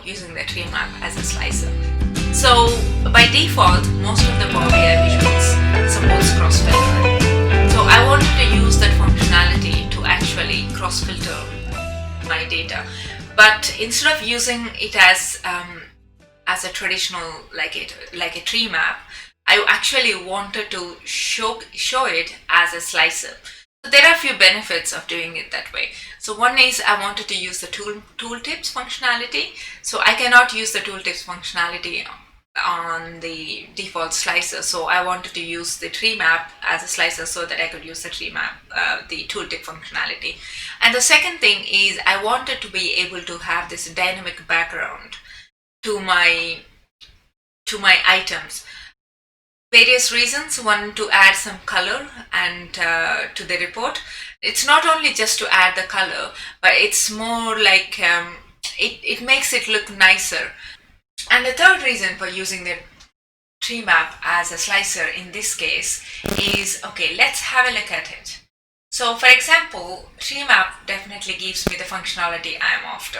using the Treemap as a slicer. So by default, most of the Power BI visuals supports cross-filtering. So I wanted to use that functionality to actually cross-filter my data. But instead of using it as a traditional like a tree map, I actually wanted to show it as a slicer. So there are a few benefits of doing it that way. So one is I wanted to use the tooltips functionality. So I cannot use the tooltips functionality on the default slicer. So I wanted to use the tree map as a slicer so that I could use the tree map, the tooltip functionality. And the second thing is I wanted to be able to have this dynamic background to my items. Various reasons. One, to add some color and to the report. It's not only just to add the color, but it's more like it makes it look nicer. And the third reason for using the tree map as a slicer in this case is, okay, let's have a look at it. So for example, tree map definitely gives me the functionality I'm after.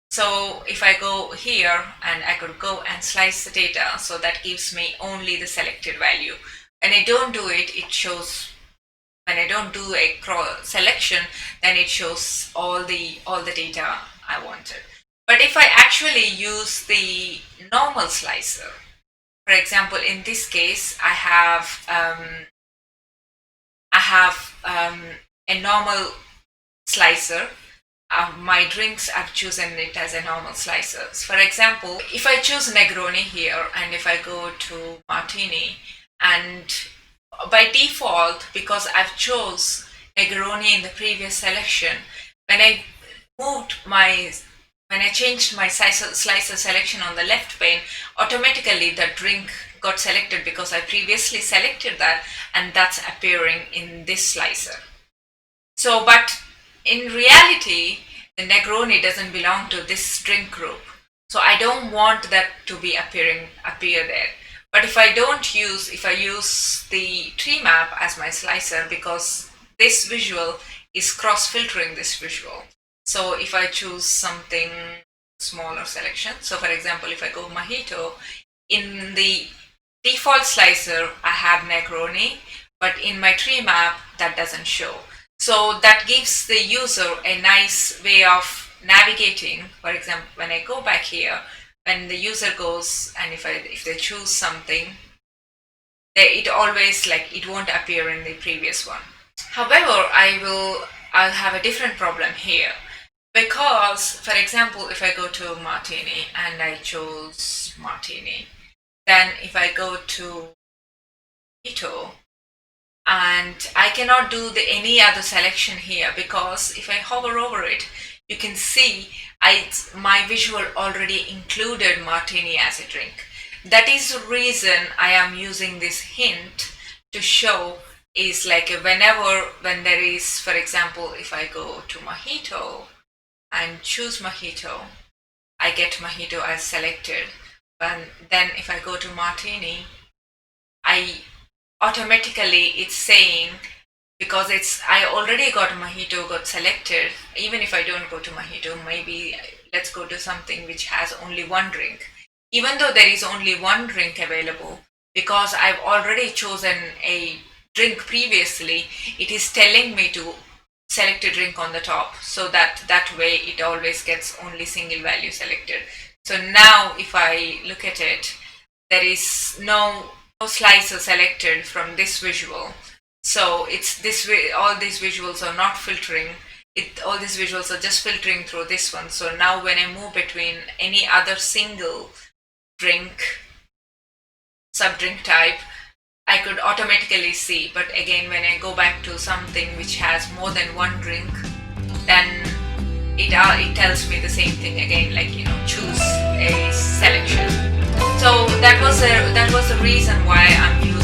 So if I go here and I could go and slice the data, so that gives me only the selected value. When I don't do it, it shows, when I don't do a selection, then it shows all the data I wanted. But if I actually use the normal slicer, for example, in this case, I have a normal slicer. My drinks, I've chosen it as a normal slicer. For example, if I choose Negroni here and if I go to Martini, and by default, because I've chose Negroni in the previous selection, when I changed my slicer selection on the left pane, automatically the drink got selected because I previously selected that, and that's appearing in this slicer. So, but in reality, the Negroni doesn't belong to this drink group. So I don't want that to be appear there. But if I use the tree map as my slicer, because this visual is cross-filtering this visual. So if I choose something smaller selection, so for example, if I go Mojito, in the default slicer, I have Negroni, but in my tree map, that doesn't show. So that gives the user a nice way of navigating. For example, when I go back here, when the user goes and if they choose something, it always it won't appear in the previous one. However, I'll have a different problem here, because for example, if I go to Martini and I chose Martini, then if I go to Mojito, and I cannot do any other selection here, because if I hover over it, you can see my visual already included Martini as a drink. That is the reason I am using this hint to show is when there is, for example, if I go to Mojito and choose Mojito, I get Mojito as selected. And then if I go to Martini, automatically it's saying, because I already got Mojito got selected. Even if I don't go to Mojito, maybe let's go to something which has only one drink. Even though there is only one drink available, because I've already chosen a drink previously, it is telling me to select a drink on the top, so that way it always gets only single value selected. So now if I look at it, there is no slicer selected from this visual. So it's this way, all these visuals are not filtering. All these visuals are just filtering through this one. So now when I move between any other single drink, sub-drink type, I could automatically see. But again, when I go back to something which has more than one drink, then it tells me the same thing again, choose a selection. So that was the reason why I'm using